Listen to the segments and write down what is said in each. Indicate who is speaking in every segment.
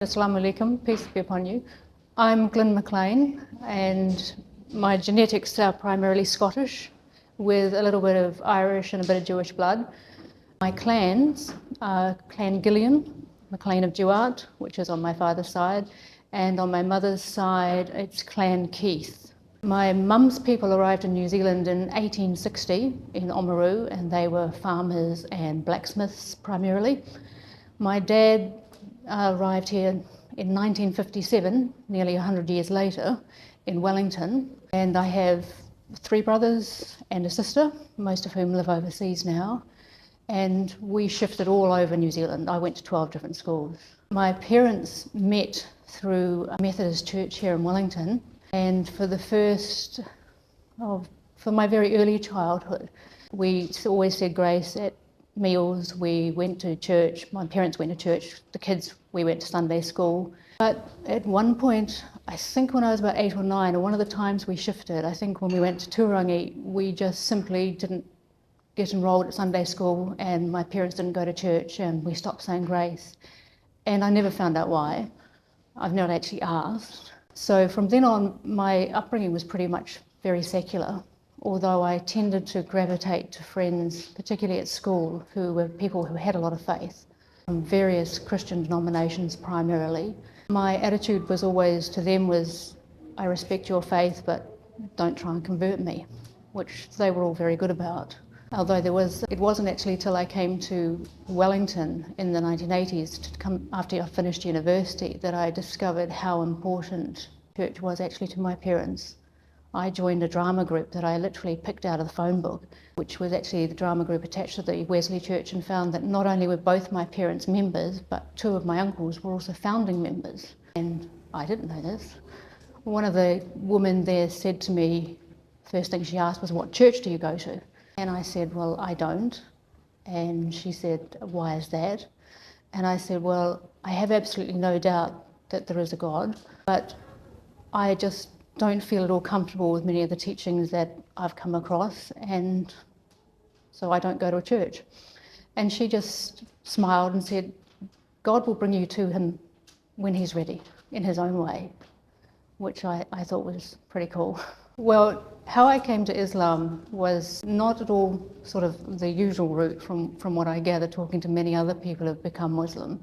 Speaker 1: Assalamu alaikum, peace be upon you. I'm Glyn McLean and my genetics are primarily Scottish with a little bit of Irish and a bit of Jewish blood. My clans are Clan Gillian, McLean of Duart, which is on my father's side, and on my mother's side it's Clan Keith. My mum's people arrived in New Zealand in 1860 in Oamaru, and they were farmers and blacksmiths primarily. My dad arrived here in 1957, nearly 100 years later, in Wellington, and I have 3 brothers and a sister, most of whom live overseas now, and we shifted all over New Zealand. I went to 12 different schools. My parents met through a Methodist church here in Wellington, and for my very early childhood, we always said grace at meals. We went to church. My parents went to church. The kids, we went to Sunday school. But at one point, I think when I was about 8 or 9, or one of the times we shifted, I think when we went to Turangi, we just simply didn't get enrolled at Sunday school, and my parents didn't go to church, and we stopped saying grace. And I never found out why. I've not actually asked. So from then on, my upbringing was pretty much very secular, although I tended to gravitate to friends, particularly at school, who were people who had a lot of faith, from various Christian denominations primarily. My attitude was always to them was, I respect your faith, but don't try and convert me, which they were all very good about. Although it wasn't actually till I came to Wellington in the 1980s, after I finished university, that I discovered how important church was actually to my parents. I joined a drama group that I literally picked out of the phone book, which was actually the drama group attached to the Wesley Church, and found that not only were both my parents members, but 2 of my uncles were also founding members. And I didn't know this. One of the women there said to me, first thing she asked was, "What church do you go to?" And I said, "Well, I don't." And she said, "Why is that?" And I said, "Well, I have absolutely no doubt that there is a God, but I just don't feel at all comfortable with many of the teachings that I've come across, and so I don't go to a church." And she just smiled and said, "God will bring you to him when he's ready, in his own way," which I thought was pretty cool. Well, how I came to Islam was not at all sort of the usual route from what I gather talking to many other people who have become Muslim.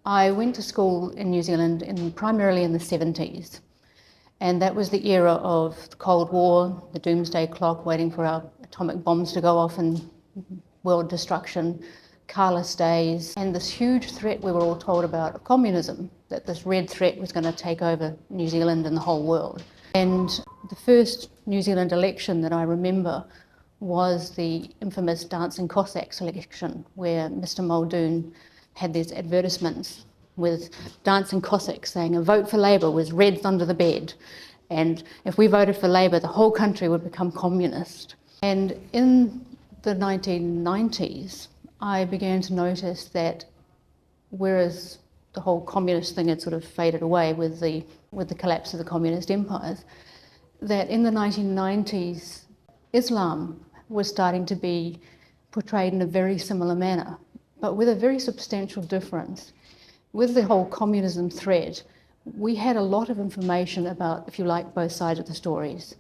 Speaker 1: I went to school in New Zealand primarily in the 70s. And that was the era of the Cold War, the doomsday clock, waiting for our atomic bombs to go off and world destruction, carless days, and this huge threat we were all told about of communism, that this red threat was going to take over New Zealand and the whole world. And the first New Zealand election that I remember was the infamous Dancing Cossacks election, where Mr. Muldoon had these advertisements with dancing Cossacks saying a vote for Labour was Reds under the bed, and if we voted for Labour the whole country would become communist. And in the 1990s I began to notice that whereas the whole communist thing had sort of faded away with the collapse of the communist empires, that in the 1990s Islam was starting to be portrayed in a very similar manner, but with a very substantial difference. With the whole communism thread, we had a lot of information about, if you like, both sides of the stories.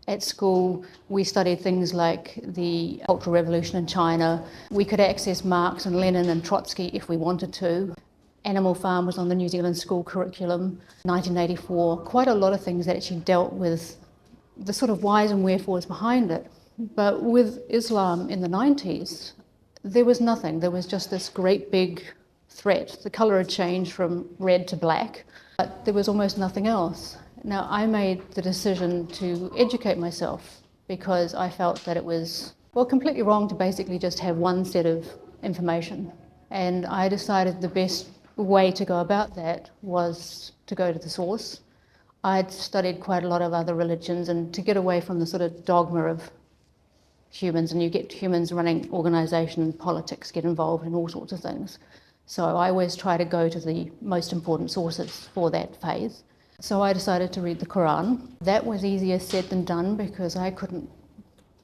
Speaker 1: At school, we studied things like the Cultural Revolution in China. We could access Marx and Lenin and Trotsky if we wanted to. Animal Farm was on the New Zealand school curriculum, 1984. Quite a lot of things that actually dealt with the sort of whys and wherefores behind it. But with Islam in the 90s, there was nothing. There was just this great big threat. The colour had changed from red to black, but there was almost nothing else. Now, I made the decision to educate myself because I felt that it was, well, completely wrong to basically just have one set of information. And I decided the best way to go about that was to go to the source. I'd studied quite a lot of other religions, and to get away from the sort of dogma of humans, and you get humans running organisation and politics, get involved in all sorts of things. So I always try to go to the most important sources for that faith. So I decided to read the Quran. That was easier said than done because I couldn't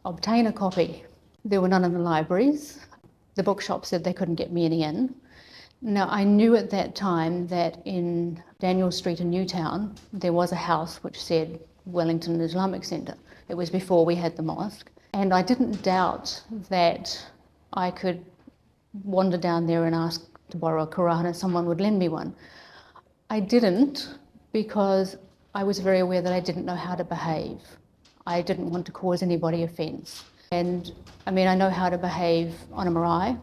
Speaker 1: obtain a copy. There were none in the libraries. The bookshop said they couldn't get me any in. Now, I knew at that time that in Daniel Street in Newtown, there was a house which said Wellington Islamic Centre. It was before we had the mosque. And I didn't doubt that I could wander down there and ask to borrow a Quran and someone would lend me one. I didn't, because I was very aware that I didn't know how to behave. I didn't want to cause anybody offence. And I mean, I know how to behave on a marae.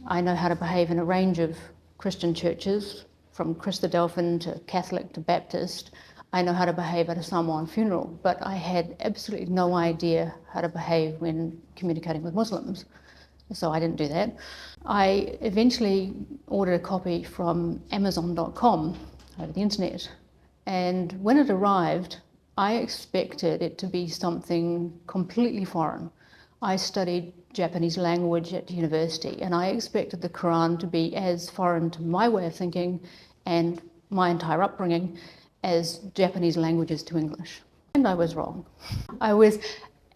Speaker 1: I know how to behave in a range of Christian churches, from Christadelphian to Catholic to Baptist. I know how to behave at a Samoan funeral, but I had absolutely no idea how to behave when communicating with Muslims. So I didn't do that. I eventually ordered a copy from Amazon.com over the internet. And when it arrived, I expected it to be something completely foreign. I studied Japanese language at university, and I expected the Quran to be as foreign to my way of thinking and my entire upbringing as Japanese language is to English. And I was wrong. I was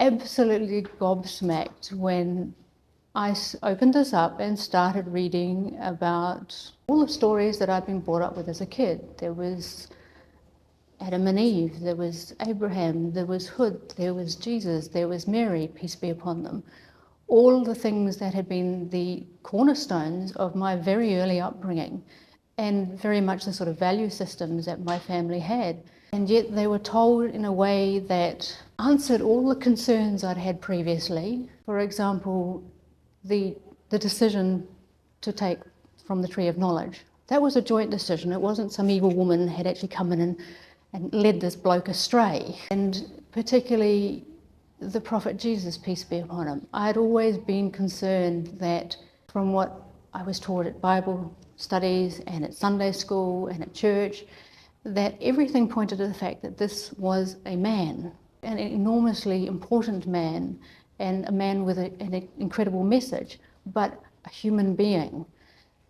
Speaker 1: absolutely gobsmacked when I opened this up and started reading about all the stories that I'd been brought up with as a kid. There was Adam and Eve, there was Abraham, there was Hud, there was Jesus, there was Mary, peace be upon them. All the things that had been the cornerstones of my very early upbringing and very much the sort of value systems that my family had. And yet they were told in a way that answered all the concerns I'd had previously. For example, the decision to take from the tree of knowledge. That was a joint decision. It wasn't some evil woman had actually come in and led this bloke astray. And particularly the Prophet Jesus, peace be upon him. I had always been concerned that from what I was taught at Bible studies and at Sunday school and at church, that everything pointed to the fact that this was a man, an enormously important man, and a man with an incredible message, but a human being.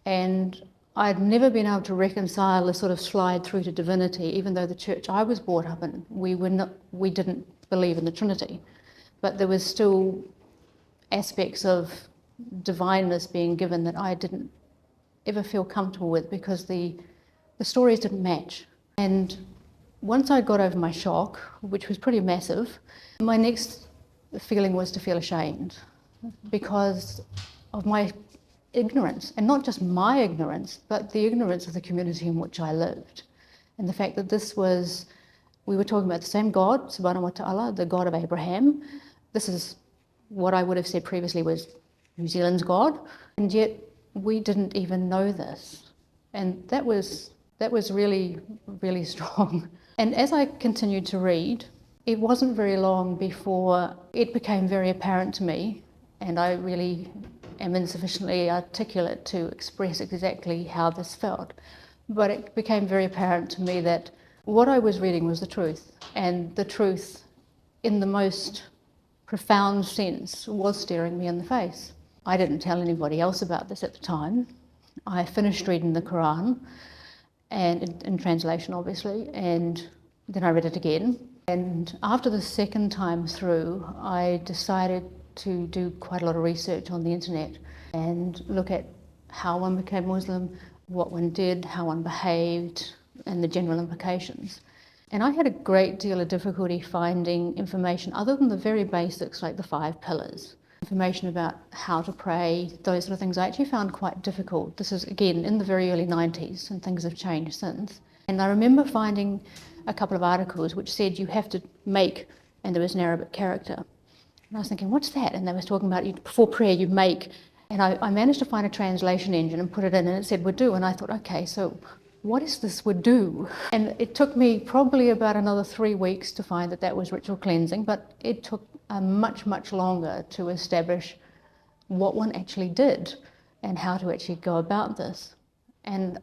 Speaker 1: And I'd never been able to reconcile the sort of slide through to divinity, even though the church I was brought up in, we didn't believe in the Trinity. But there was still aspects of divineness being given that I didn't ever feel comfortable with, because the stories didn't match. And once I got over my shock, which was pretty massive, my next feeling was to feel ashamed because of my ignorance, and not just my ignorance, but the ignorance of the community in which I lived. And the fact that we were talking about the same God, subhanahu wa ta'ala, the God of Abraham. This is what I would have said previously was New Zealand's God, and yet we didn't even know this. And that was really, really strong. And as I continued to read, it wasn't very long before it became very apparent to me, and I really am insufficiently articulate to express exactly how this felt, but it became very apparent to me that what I was reading was the truth, and the truth in the most profound sense was staring me in the face. I didn't tell anybody else about this at the time. I finished reading the Quran, and in translation obviously, and then I read it again. And after the second time through, I decided to do quite a lot of research on the internet and look at how one became Muslim, what one did, how one behaved, and the general implications. And I had a great deal of difficulty finding information other than the very basics, like the 5 pillars. Information about how to pray, those sort of things I actually found quite difficult. This is, again, in the very early 90s, and things have changed since. And I remember finding a couple of articles which said you have to make, and there was an Arabic character. And I was thinking, what's that? And they was talking about before prayer you make. And I managed to find a translation engine and put it in, and it said wudu. And I thought, okay, so what is this wudu? And it took me probably about another 3 weeks to find that was ritual cleansing, but it took much, much longer to establish what one actually did and how to actually go about this. And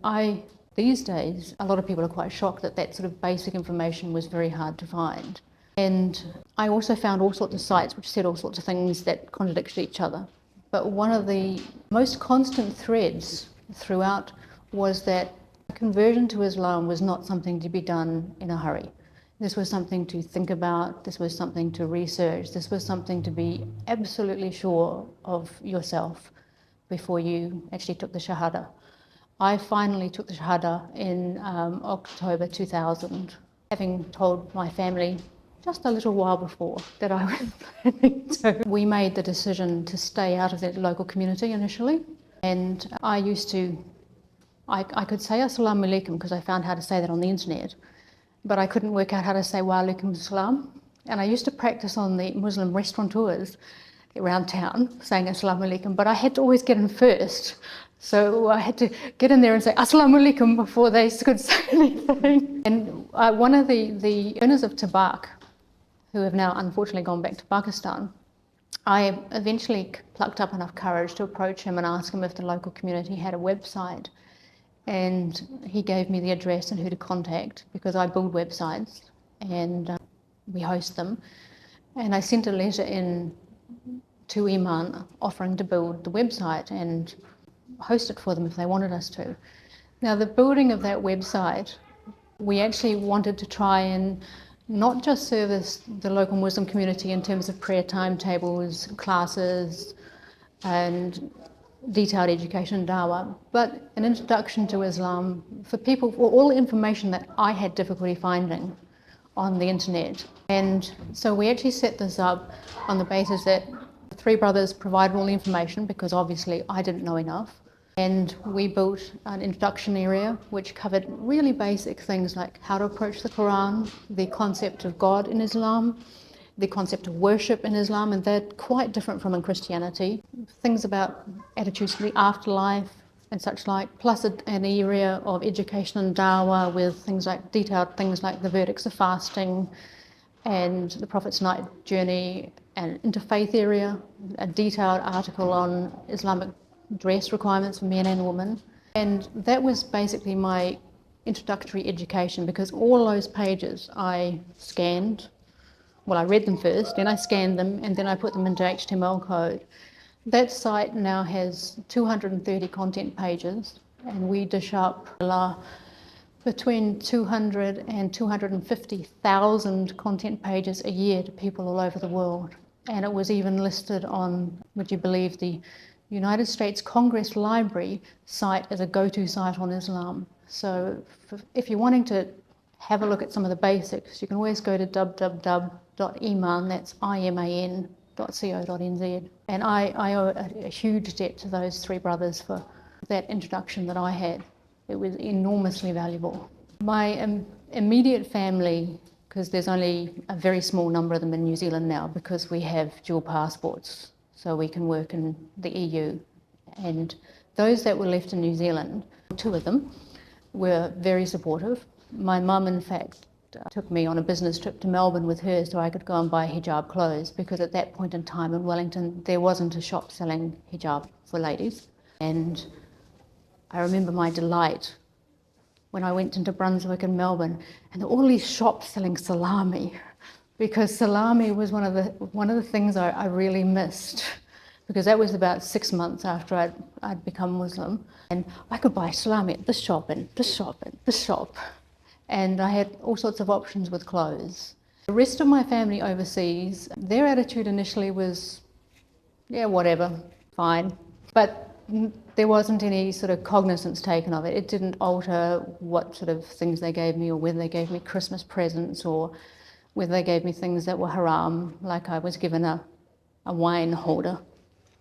Speaker 1: these days, a lot of people are quite shocked that that sort of basic information was very hard to find. And I also found all sorts of sites which said all sorts of things that contradicted each other. But one of the most constant threads throughout was that conversion to Islam was not something to be done in a hurry. This was something to think about, this was something to research, this was something to be absolutely sure of yourself before you actually took the Shahada. I finally took the Shahada in October 2000, having told my family just a little while before that I was planning to. We made the decision to stay out of that local community initially, and I could say Assalamu alaikum because I found how to say that on the internet, but I couldn't work out how to say wa alaikum assalam. And I used to practice on the Muslim restaurateurs around town saying Assalamu alaikum, but I had to always get in first. So I had to get in there and say Assalamu alaikum before they could say anything. And one of the owners of Tabak, who have now unfortunately gone back to Pakistan, I eventually plucked up enough courage to approach him and ask him if the local community had a website. And he gave me the address and who to contact, because I build websites and we host them. And I sent a letter in to Iman offering to build the website and host it for them if they wanted us to. Now, the building of that website, we actually wanted to try and not just service the local Muslim community in terms of prayer timetables, classes, and detailed education and dawah, but an introduction to Islam for people, for all the information that I had difficulty finding on the internet. And so we actually set this up on the basis that three brothers provided all the information, because obviously I didn't know enough. And we built an introduction area which covered really basic things like how to approach the Quran, the concept of God in Islam, the concept of worship in Islam, and they're quite different from in Christianity. Things about attitudes to the afterlife and such like, plus an area of education and dawah with things like detailed things like the verdicts of fasting and the Prophet's night journey, and interfaith area, a detailed article on Islamic dress requirements for men and women. And that was basically my introductory education, because all those pages I scanned. Well, I read them first, then I scanned them, and then I put them into HTML code. That site now has 230 content pages, and we dish up between 200 and 250,000 content pages a year to people all over the world. And it was even listed on, would you believe, the United States Congress Library site as a go-to site on Islam. So if you're wanting to have a look at some of the basics, you can always go to www.iman, that's iman.co.nz. And I owe a huge debt to those three brothers for that introduction that I had. It was enormously valuable. My immediate family, because there's only a very small number of them in New Zealand now because we have dual passports, so we can work in the EU. And those that were left in New Zealand, two of them, were very supportive. My mum, in fact, took me on a business trip to Melbourne with her so I could go and buy hijab clothes, because at that point in time in Wellington, there wasn't a shop selling hijab for ladies. And I remember my delight when I went into Brunswick and Melbourne, and there were all these shops selling salami, because salami was one of the things I really missed, because that was about 6 months after I'd become Muslim, and I could buy salami at this shop and this shop and this shop, and I had all sorts of options with clothes. The rest of my family overseas, their attitude initially was, yeah, whatever, fine, but there wasn't any sort of cognizance taken of it. It didn't alter what sort of things they gave me, or whether they gave me Christmas presents, or whether they gave me things that were haram, like I was given a wine holder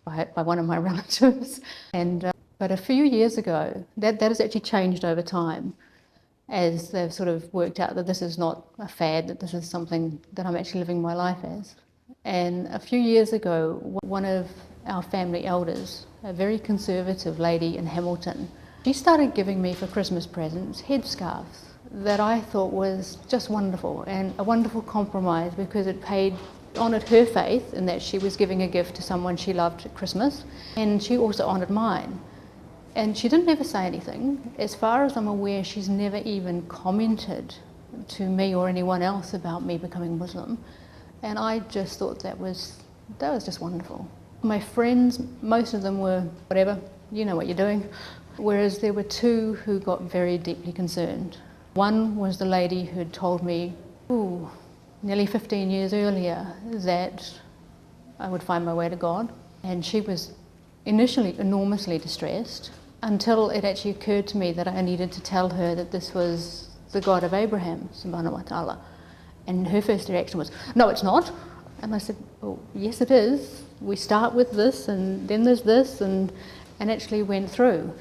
Speaker 1: by one of my relatives. And but a few years ago, that has actually changed over time, as they've sort of worked out that this is not a fad, that this is something that I'm actually living my life as. And a few years ago, one of our family elders, a very conservative lady in Hamilton, she started giving me for Christmas presents headscarves that I thought was just wonderful, and a wonderful compromise, because it honoured her faith in that she was giving a gift to someone she loved at Christmas, and she also honoured mine. And she didn't ever say anything. As far as I'm aware, she's never even commented to me or anyone else about me becoming Muslim. And I just thought that was just wonderful. My friends, most of them were, whatever, you know what you're doing. Whereas there were two who got very deeply concerned. One was the lady who'd told me, nearly 15 years earlier, that I would find my way to God. And she was initially enormously distressed, until it actually occurred to me that I needed to tell her that this was the God of Abraham, subhanahu wa ta'ala. And her first reaction was, no, it's not. And I said, well, yes, it is. We start with this, and then there's this, and actually went through.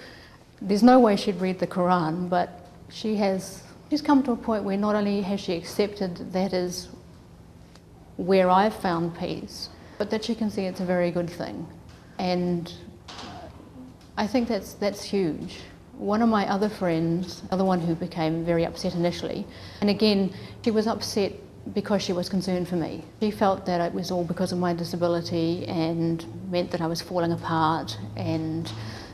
Speaker 1: There's no way she'd read the Quran, but she's come to a point where not only has she accepted that is where I've found peace, but that she can see it's a very good thing. And I think that's huge. One of my other friends, the one who became very upset initially, and again, she was upset because she was concerned for me. She felt that it was all because of my disability and meant that I was falling apart, and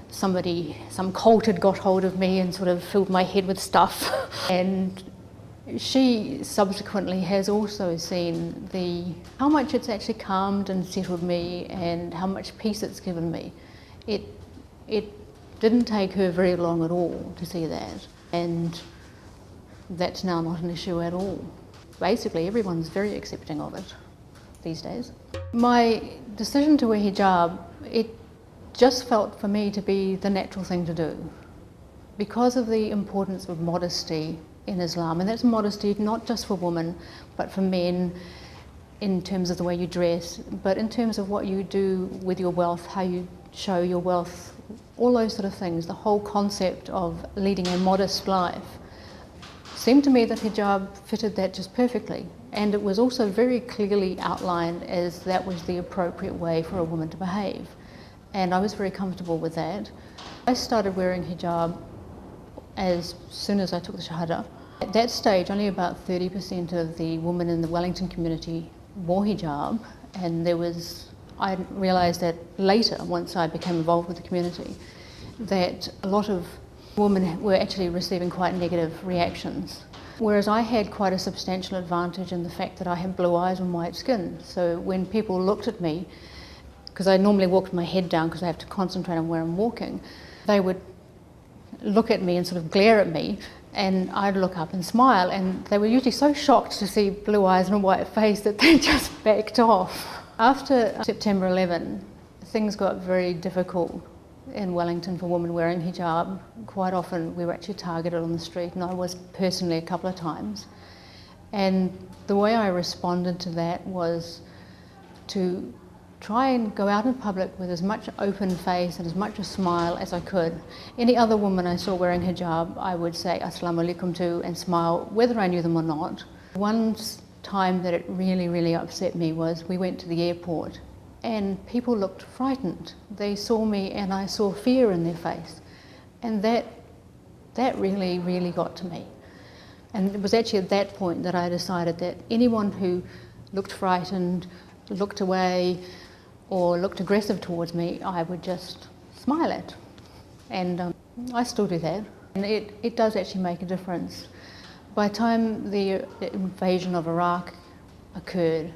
Speaker 1: some cult had got hold of me and sort of filled my head with stuff. And she subsequently has also seen how much it's actually calmed and settled me and how much peace it's given me. It didn't take her very long at all to see that, and that's now not an issue at all. Basically, everyone's very accepting of it these days. My decision to wear hijab, it just felt for me to be the natural thing to do because of the importance of modesty in Islam. And that's modesty not just for women, but for men in terms of the way you dress, but in terms of what you do with your wealth, how you show your wealth, all those sort of things. The whole concept of leading a modest life seemed to me that hijab fitted that just perfectly. And it was also very clearly outlined as that was the appropriate way for a woman to behave. And I was very comfortable with that. I started wearing hijab as soon as I took the Shahada. At that stage, only about 30% of the women in the Wellington community wore hijab, and I realised that later, once I became involved with the community, that a lot of women were actually receiving quite negative reactions. Whereas I had quite a substantial advantage in the fact that I had blue eyes and white skin. So when people looked at me, because I normally walk with my head down because I have to concentrate on where I'm walking, they would look at me and sort of glare at me, and I'd look up and smile, and they were usually so shocked to see blue eyes and a white face that they just backed off. After September 11, things got very difficult in Wellington for women wearing hijab. Quite often we were actually targeted on the street, and I was personally a couple of times. And the way I responded to that was to try and go out in public with as much open face and as much a smile as I could. Any other woman I saw wearing hijab, I would say assalamu alaikum to and smile, whether I knew them or not. One time that it really, really upset me was we went to the airport and people looked frightened. They saw me and I saw fear in their face. And that really, really got to me. And it was actually at that point that I decided that anyone who looked frightened, looked away, or looked aggressive towards me, I would just smile at. And I still do that. And it does actually make a difference. By the time the invasion of Iraq occurred,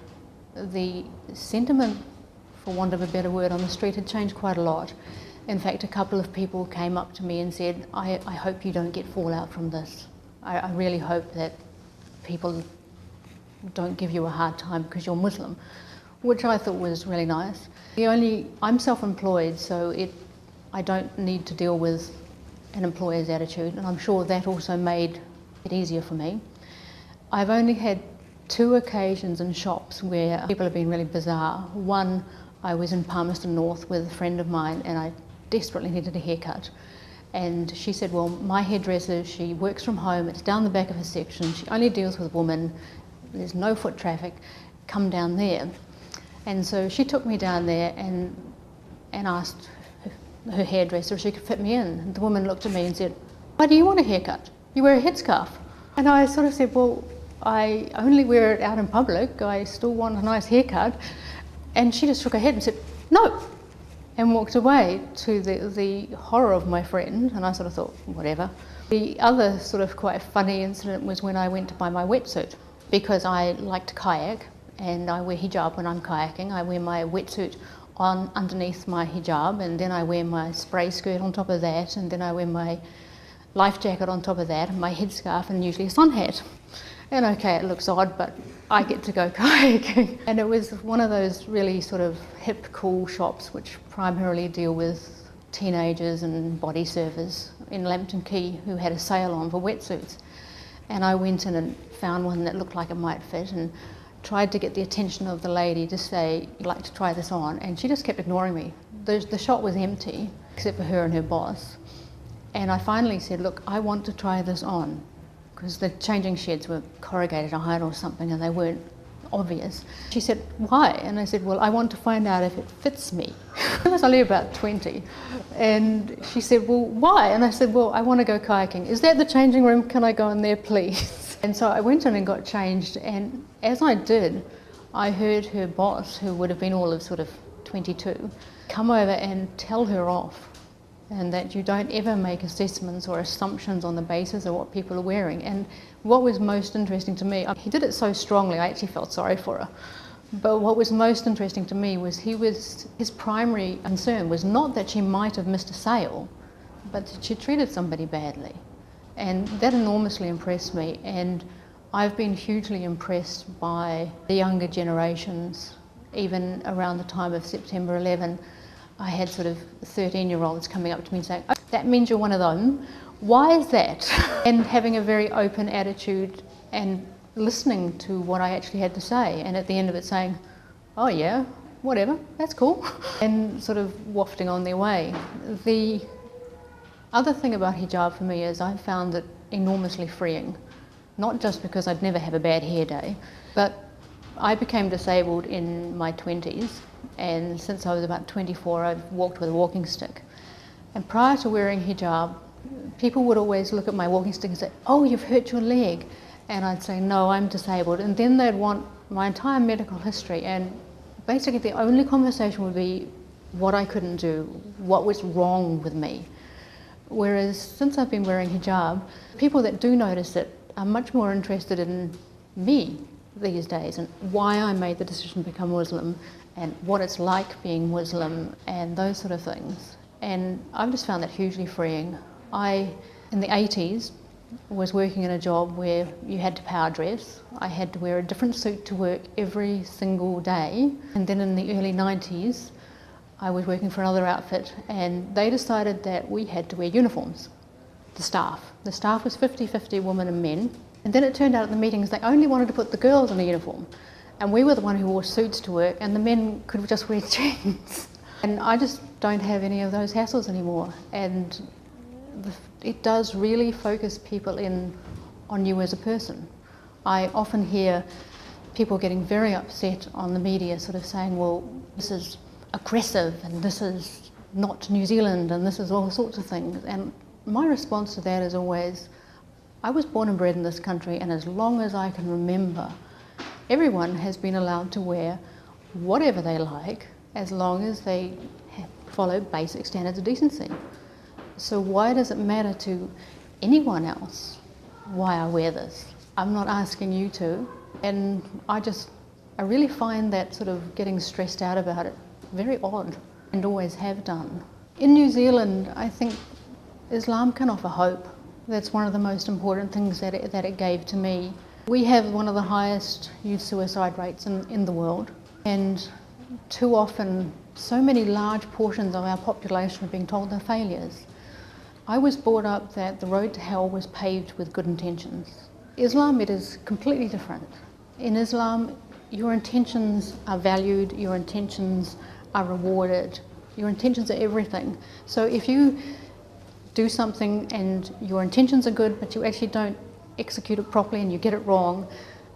Speaker 1: the sentiment, for want of a better word, on the street had changed quite a lot. In fact, a couple of people came up to me and said, I hope you don't get fallout from this. I really hope that people don't give you a hard time because you're Muslim, which I thought was really nice. I'm self-employed, so I don't need to deal with an employer's attitude, and I'm sure that also made it easier for me. I've only had 2 occasions in shops where people have been really bizarre. One, I was in Palmerston North with a friend of mine and I desperately needed a haircut. And she said, well, my hairdresser, she works from home, it's down the back of her section, she only deals with women, there's no foot traffic, come down there. And so she took me down there and asked her hairdresser if she could fit me in. And the woman looked at me and said, why do you want a haircut? You wear a headscarf. And I sort of said, well, I only wear it out in public, I still want a nice haircut. And she just shook her head and said, no, and walked away, to the horror of my friend. And I sort of thought, whatever. The other sort of quite funny incident was when I went to buy my wetsuit, because I like to kayak and I wear hijab when I'm kayaking. I wear my wetsuit on underneath my hijab, and then I wear my spray skirt on top of that, and then I wear my life jacket on top of that, and my headscarf, and usually a sun hat. And okay, it looks odd, but I get to go kayaking. And it was one of those really sort of hip, cool shops which primarily deal with teenagers and body surfers in Lambton Quay who had a sale on for wetsuits. And I went in and found one that looked like it might fit and tried to get the attention of the lady to say, "You'd like to try this on?" And she just kept ignoring me. The shop was empty, except for her and her boss. And I finally said, "Look, I want to try this on," because the changing sheds were corrugated iron or something and they weren't obvious. She said, "Why?" And I said, "Well, I want to find out if it fits me." I was only about 20. And she said, "Well, why?" And I said, "Well, I want to go kayaking. Is that the changing room? Can I go in there, please?" And so I went in and got changed. And as I did, I heard her boss, who would have been all of sort of 22, come over and tell her off, and that you don't ever make assessments or assumptions on the basis of what people are wearing. And what was most interesting to me, he did it so strongly, I actually felt sorry for her. But what was most interesting to me was his primary concern was not that she might have missed a sale, but that she treated somebody badly. And that enormously impressed me. And I've been hugely impressed by the younger generations. Even around the time of September 11, I had sort of 13-year-olds coming up to me saying, "Oh, that means you're one of them. Why is that?" And having a very open attitude and listening to what I actually had to say, and at the end of it saying, "Oh yeah, whatever, that's cool," and sort of wafting on their way. The other thing about hijab for me is I found it enormously freeing, not just because I'd never have a bad hair day, but I became disabled in my 20s, and since I was about 24 I've walked with a walking stick. And prior to wearing hijab, people would always look at my walking stick and say, "Oh, you've hurt your leg." And I'd say, "No, I'm disabled." And then they'd want my entire medical history, and basically the only conversation would be what I couldn't do, what was wrong with me. Whereas since I've been wearing hijab, people that do notice it are much more interested in me these days and why I made the decision to become Muslim and what it's like being Muslim and those sort of things. And I've just found that hugely freeing. In the 80s, was working in a job where you had to power dress. I had to wear a different suit to work every single day. And then in the early 90s, I was working for another outfit and they decided that we had to wear uniforms, the staff. The staff was 50-50 women and men. And then it turned out at the meetings they only wanted to put the girls in a uniform. And we were the one who wore suits to work and the men could just wear jeans. And I just don't have any of those hassles anymore. And it does really focus people in on you as a person. I often hear people getting very upset on the media, sort of saying, "Well, this is aggressive and this is not New Zealand and this is all sorts of things." And my response to that is always, I was born and bred in this country, and as long as I can remember, everyone has been allowed to wear whatever they like as long as they follow basic standards of decency. So why does it matter to anyone else why I wear this? I'm not asking you to. And I really find that sort of getting stressed out about it very odd, and always have done. In New Zealand, I think Islam can offer hope. That's one of the most important things that it gave to me. We have one of the highest youth suicide rates in the world, and too often so many large portions of our population are being told they're failures. I was brought up that the road to hell was paved with good intentions. Islam, it is completely different. In Islam, your intentions are valued, your intentions are rewarded, your intentions are everything. So if you do something and your intentions are good, but you actually don't execute it properly and you get it wrong,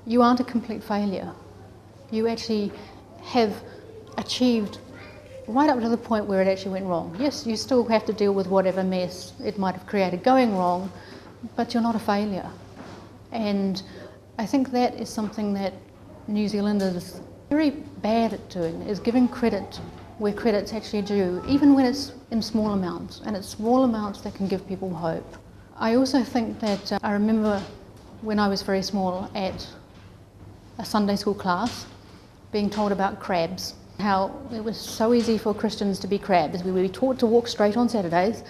Speaker 1: you aren't a complete failure. You actually have achieved right up to the point where it actually went wrong. Yes, you still have to deal with whatever mess it might have created going wrong, but you're not a failure. And I think that is something that New Zealanders are very bad at doing, is giving credit where credit's actually due, even when it's in small amounts, and it's small amounts that can give people hope. I also think that I remember when I was very small at a Sunday school class being told about crabs, how it was so easy for Christians to be crabs. We would be taught to walk straight on Saturdays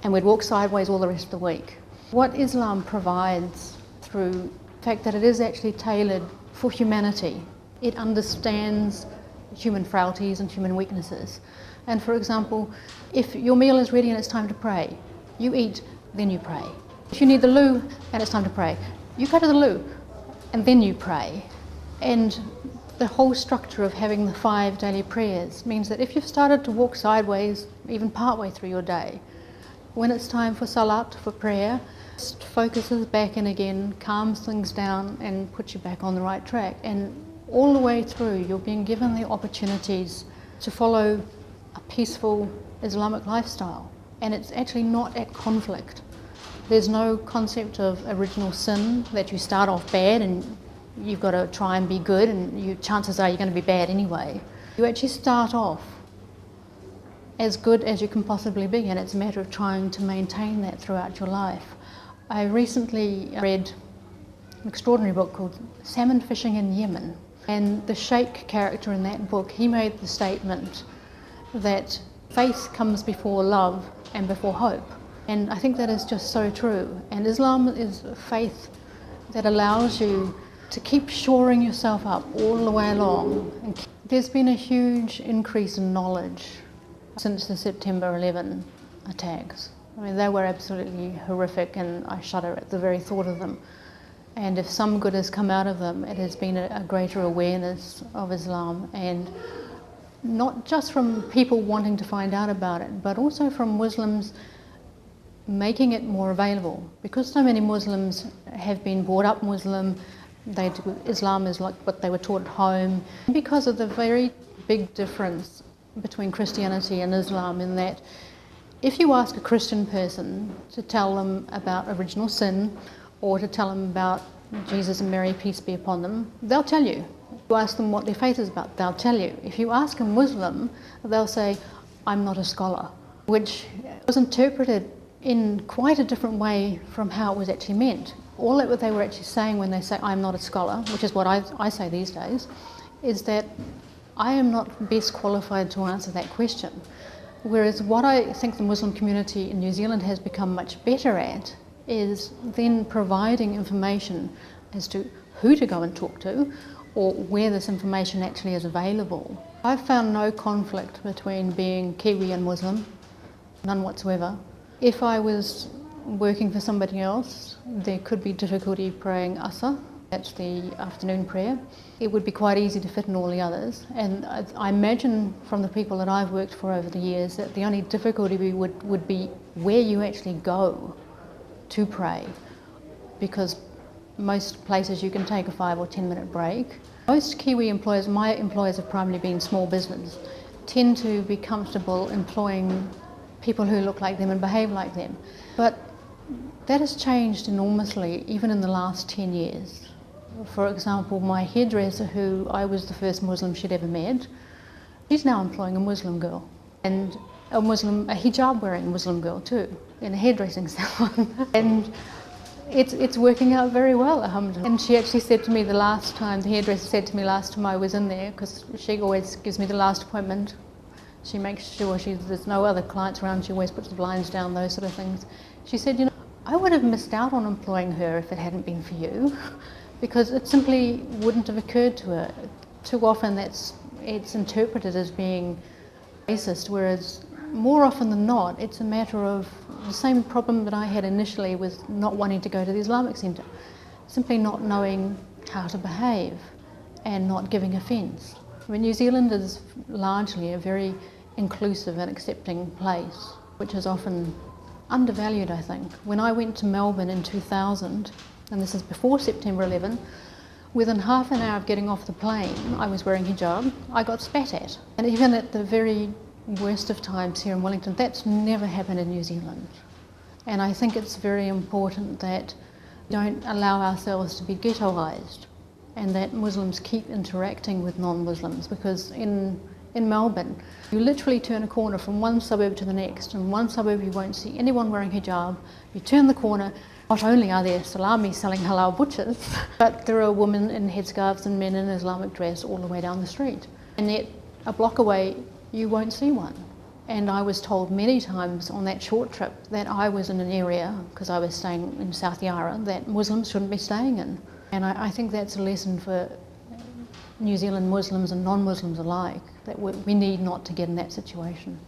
Speaker 1: and we'd walk sideways all the rest of the week. What Islam provides through the fact that it is actually tailored for humanity, it understands human frailties and human weaknesses. And for example, if your meal is ready and it's time to pray, you eat, then you pray. If you need the loo and it's time to pray, you go to the loo and then you pray. And the whole structure of having the 5 daily prayers means that if you've started to walk sideways, even partway through your day, when it's time for salat, for prayer, it focuses back in again, calms things down and puts you back on the right track. And all the way through, you're being given the opportunities to follow a peaceful Islamic lifestyle. And it's actually not at conflict. There's no concept of original sin, that you start off bad and you've got to try and be good, and chances are you're going to be bad anyway. You actually start off as good as you can possibly be, and it's a matter of trying to maintain that throughout your life. I recently read an extraordinary book called Salmon Fishing in Yemen, and the Sheikh character in that book, he made the statement that faith comes before love and before hope. And I think that is just so true. And Islam is a faith that allows you to keep shoring yourself up all the way along. And there's been a huge increase in knowledge since the September 11 attacks. I mean, they were absolutely horrific, and I shudder at the very thought of them. And if some good has come out of them, it has been a greater awareness of Islam, and not just from people wanting to find out about it, but also from Muslims making it more available. Because so many Muslims have been brought up Muslim, Islam is like what they were taught at home. Because of the very big difference between Christianity and Islam, in that if you ask a Christian person to tell them about original sin, or to tell them about Jesus and Mary, peace be upon them, they'll tell you. If you ask them what their faith is about, they'll tell you. If you ask a Muslim, they'll say, I'm not a scholar, which was interpreted in quite a different way from how it was actually meant. All that they were actually saying when they say, I'm not a scholar, which is what I say these days, is that I am not best qualified to answer that question. Whereas what I think the Muslim community in New Zealand has become much better at is then providing information as to who to go and talk to, or where this information actually is available. I've found no conflict between being Kiwi and Muslim, none whatsoever. If I was working for somebody else, there could be difficulty praying Asr, that's the afternoon prayer. It would be quite easy to fit in all the others, and I imagine from the people that I've worked for over the years that the only difficulty would be where you actually go to pray, because most places you can take a 5 or 10 minute break. Most Kiwi employers, my employers have primarily been small business, tend to be comfortable employing people who look like them and behave like them. But that has changed enormously even in the last 10 years. For example, my hairdresser, who I was the first Muslim she'd ever met, she's now employing a Muslim girl, and a hijab wearing Muslim girl too, in a hairdressing salon. And it's working out very well, alhamdulillah. And she actually said to me the hairdresser said to me last time I was in there, because she always gives me the last appointment, she makes sure there's no other clients around, she always puts the blinds down, those sort of things. She said, you know, I would have missed out on employing her if it hadn't been for you, because it simply wouldn't have occurred to her. Too often it's interpreted as being racist, whereas more often than not, it's a matter of the same problem that I had initially with not wanting to go to the Islamic Centre, simply not knowing how to behave and not giving offence. I mean, New Zealand is largely a very inclusive and accepting place, which is often undervalued, I think. When I went to Melbourne in 2000, and this is before September 11, within half an hour of getting off the plane, I was wearing hijab, I got spat at. And even at the very worst of times here in Wellington, that's never happened in New Zealand. And I think it's very important that we don't allow ourselves to be ghettoised, and that Muslims keep interacting with non-Muslims, because in Melbourne, you literally turn a corner from one suburb to the next. In one suburb you won't see anyone wearing hijab. You turn the corner, not only are there salami selling halal butchers, but there are women in headscarves and men in Islamic dress all the way down the street. And yet a block away you won't see one. And I was told many times on that short trip that I was in an area, because I was staying in South Yarra, that Muslims shouldn't be staying in. And I think that's a lesson for New Zealand Muslims and non-Muslims alike, that we need not to get in that situation.